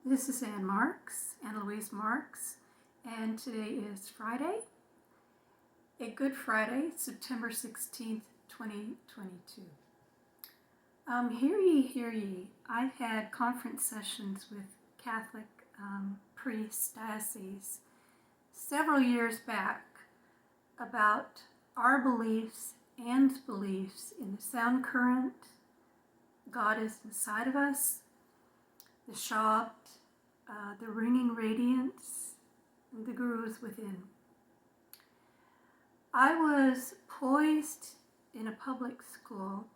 This is Anne Louise Marks, and today is Friday, a Good Friday, September 16th, 2022. Hear ye. I've had conference sessions with Catholic priests, dioceses, several years back about our beliefs and beliefs in the sound current, God is inside of us, the Shabd, the ringing radiance, and the Guru is within. I was poised in a public school,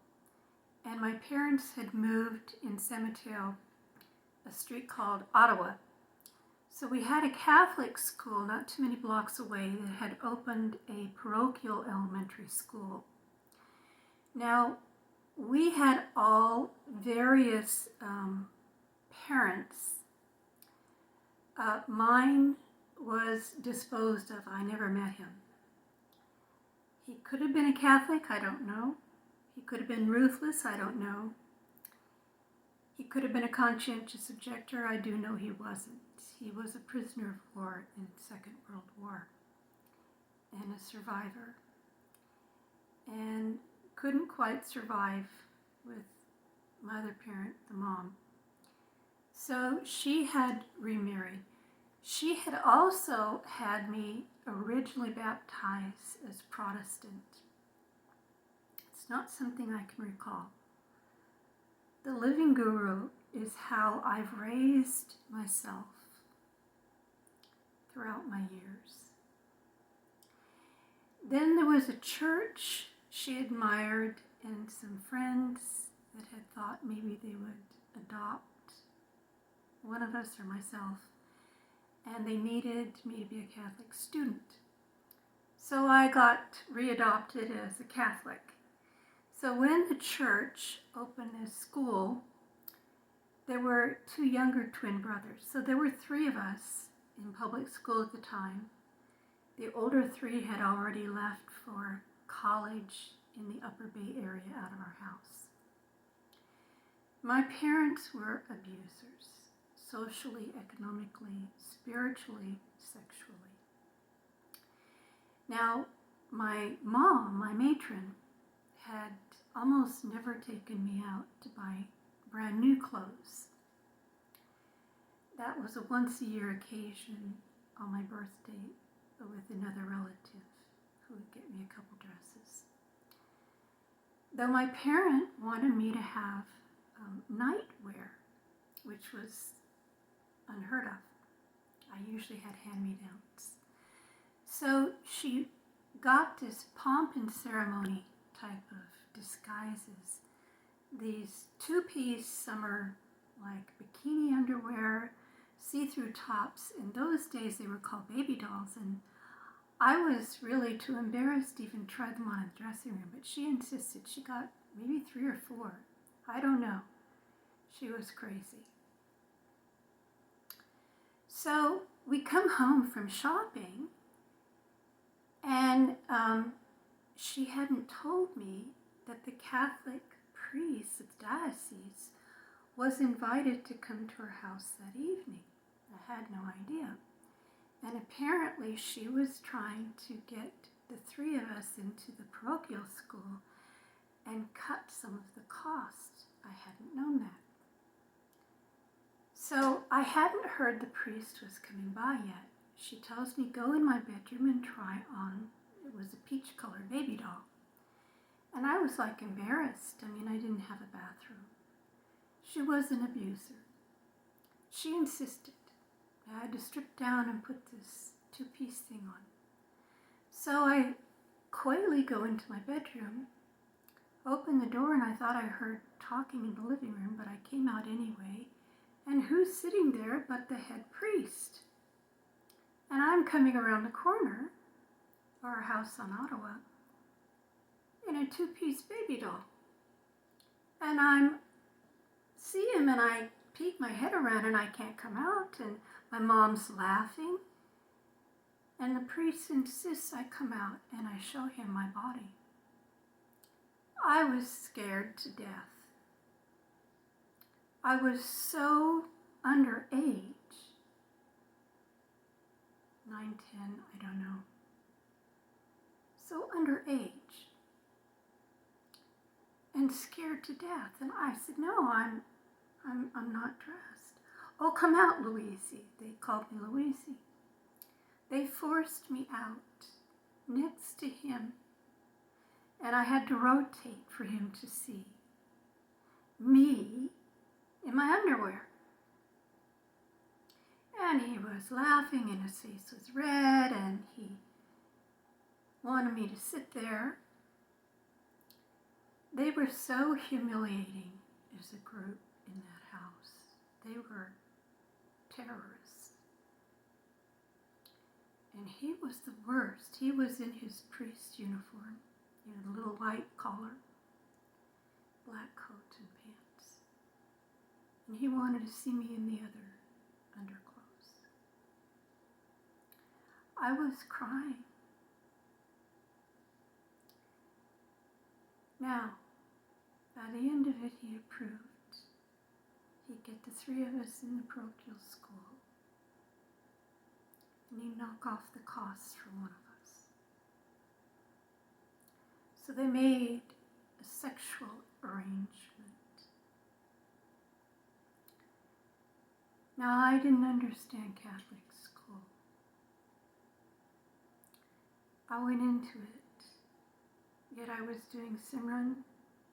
and my parents had moved in San Mateo, a street called Ottawa. So we had a Catholic school not too many blocks away that had opened a parochial elementary school. Now, we had all various parents. Mine was disposed of. I never met him. He could have been a Catholic, I don't know. He could have been ruthless, I don't know. He could have been a conscientious objector, I do know he wasn't. He was a prisoner of war in the Second World War and a survivor, and couldn't quite survive with my other parent, the mom. So she had remarried. She had also had me originally baptized as Protestant. It's not something I can recall. The living Guru is how I've raised myself throughout my years. Then there was a church she admired and some friends that had thought maybe they would adopt one of us or myself, and they needed me to be a Catholic student. So I got readopted as a Catholic. So when the church opened this school, there were two younger twin brothers. So there were three of us in public school at the time. The older three had already left for college in the Upper Bay area out of our house. My parents were abusers, socially, economically, spiritually, sexually. Now, my mom, my matron, had almost never taken me out to buy brand new clothes. That was a once-a-year occasion on my birthday with another relative who would get me a couple dresses. Though my parent wanted me to have nightwear, which was unheard of. I usually had hand-me-downs. So she got this pomp and ceremony type of disguises, these two-piece summer like bikini underwear, see-through tops. In those days they were called baby dolls, and I was really too embarrassed to even try them on in the dressing room, but she insisted. She got maybe 3 or 4. I don't know. She was crazy. So we come home from shopping, and she hadn't told me that the Catholic priest of the diocese was invited to come to her house that evening. I had no idea. And apparently she was trying to get the 3 of us into the parochial school and cut some of the cost. I hadn't known that. So I hadn't heard the priest was coming by yet. She tells me, go in my bedroom and try on. It was a peach-colored baby doll. And I was like embarrassed. I mean, I didn't have a bathroom. She was an abuser. She insisted. I had to strip down and put this 2-piece thing on. So I coyly go into my bedroom, open the door, and I thought I heard talking in the living room, but I came out anyway. And who's sitting there but the head priest? And I'm coming around the corner, our house on Ottawa, in a 2-piece baby doll. And I see him, and I peek my head around, and I can't come out, and my mom's laughing. And the priest insists I come out, and I show him my body. I was scared to death. I was so underage, 9, 10, I don't know. So underage and scared to death. And I said, no, I'm not dressed. Oh, come out, Louise. They called me Louise. They forced me out next to him, and I had to rotate for him to see me in my underwear. And he was laughing, and his face was red, and he wanted me to sit there. They were so humiliating as a group in that house. They were terrorists. And he was the worst. He was in his priest uniform, the little white collar, black coat and pants. And he wanted to see me in the other underclothes. I was crying. Now, by the end of it, he approved. He'd get the 3 of us in the parochial school, and he'd knock off the costs for one of us. So they made a sexual arrangement. Now, I didn't understand Catholic school. I went into it, yet I was doing Simran,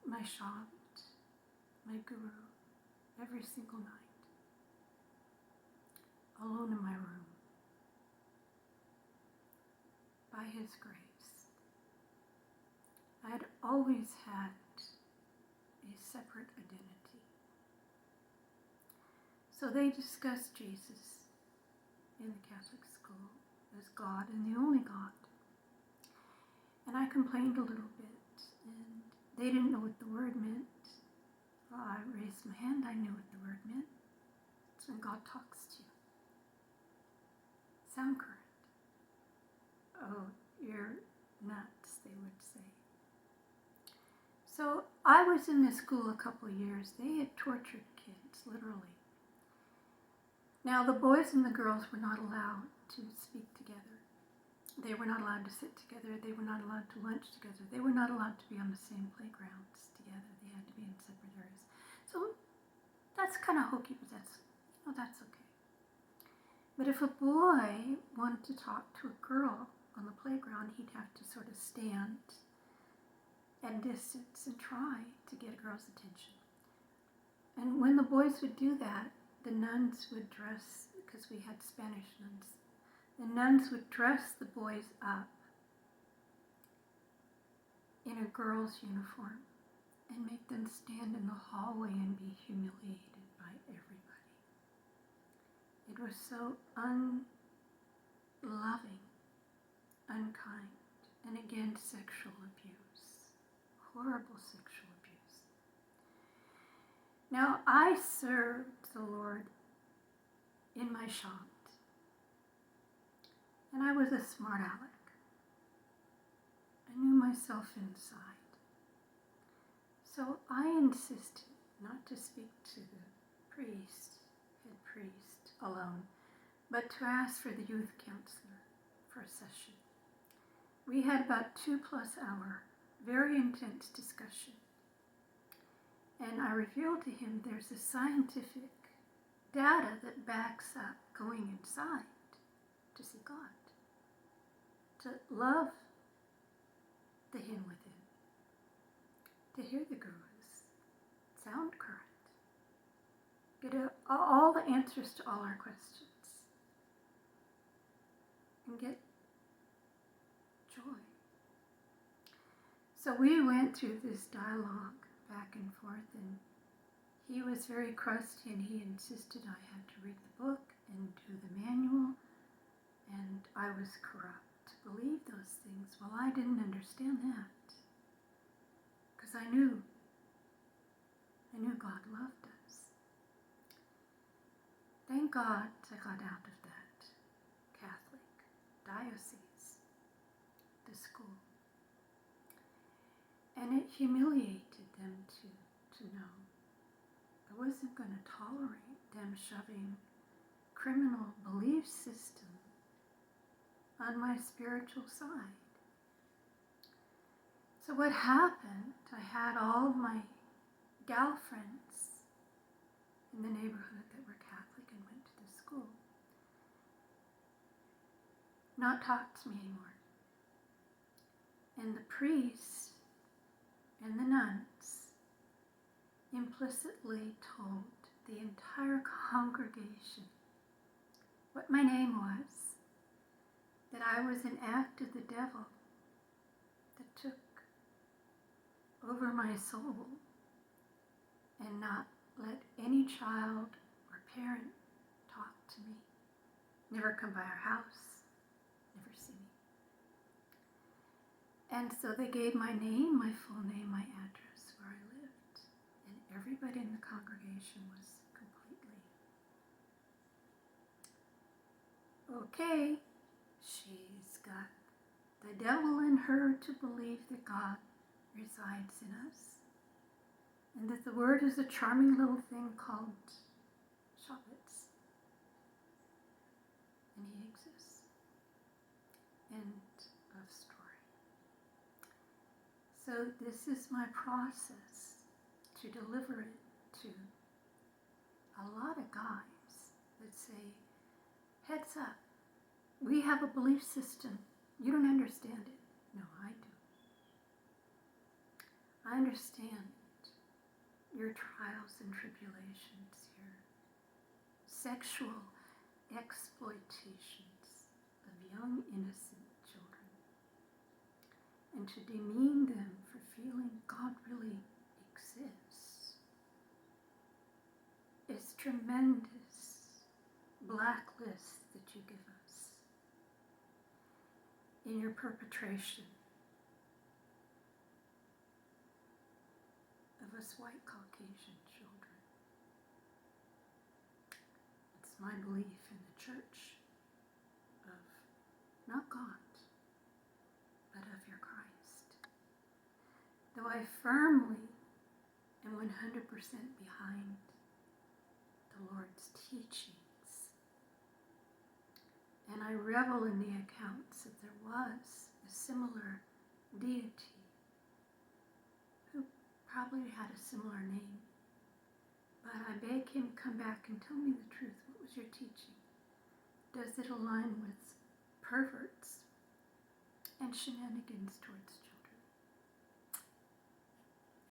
my Shant, my Guru, every single night, alone in my room, by his grace. I had always had a separate identity. So they discussed Jesus in the Catholic school as God and the only God. And I complained a little bit, and they didn't know what the word meant. Well, I raised my hand, I knew what the word meant. It's when God talks to you. Sound current. Oh, you're nuts, they would say. So I was in this school a couple of years. They had tortured kids, literally. Now the boys and the girls were not allowed to speak together. They were not allowed to sit together. They were not allowed to lunch together. They were not allowed to be on the same playgrounds together. They had to be in separate areas. So that's kind of hokey, but that's okay. But if a boy wanted to talk to a girl on the playground, he'd have to sort of stand at distance and try to get a girl's attention. And when the boys would do that, the nuns would dress, because we had Spanish nuns, the nuns would dress the boys up in a girl's uniform and make them stand in the hallway and be humiliated by everybody. It was so unloving, unkind, and again, sexual abuse, horrible sexual abuse. Now, I served the Lord in my Shant. And I was a smart aleck. I knew myself inside. So I insisted not to speak to the head priest alone, but to ask for the youth counselor for a session. We had about 2+ hour, very intense discussion. And I revealed to him there's a scientific data that backs up going inside to see God, to love the Him within, to hear the Gurus, sound current, get all the answers to all our questions, and get joy. So we went through this dialogue back and forth, and he was very crusty, and he insisted I had to read the book and do the manual, and I was corrupt to believe those things. Well, I didn't understand that, because I knew God loved us. Thank God I got out of that Catholic diocese, the school. And it humiliated them to know I wasn't going to tolerate them shoving criminal belief system on my spiritual side. So what happened, I had all of my gal friends in the neighborhood that were Catholic and went to the school not talk to me anymore. And the priests and the nuns implicitly told the entire congregation what my name was, that I was an act of the devil that took over my soul, and not let any child or parent talk to me, never come by our house, never see me. And so they gave my name, my full name, my address, where I lived, and everybody in the congregation was completely, okay, she's got the devil in her to believe that God resides in us, and that the Word is a charming little thing called Shabbats, and He exists. End of story. So this is my process to deliver it to a lot of guys that say, heads up, we have a belief system. You don't understand it. No, I do. I understand your trials and tribulations, your sexual exploitations of young, innocent children, and to demean them for feeling God really exists is tremendous blacklist that you give us in your perpetration of us white Caucasian children. It's my belief in the church of not God, but of your Christ. Though I firmly am 100% behind the Lord's teachings, and I revel in the accounts that there was a similar deity who probably had a similar name, but I beg him, come back and tell me the truth. What was your teaching? Does it align with perverts and shenanigans towards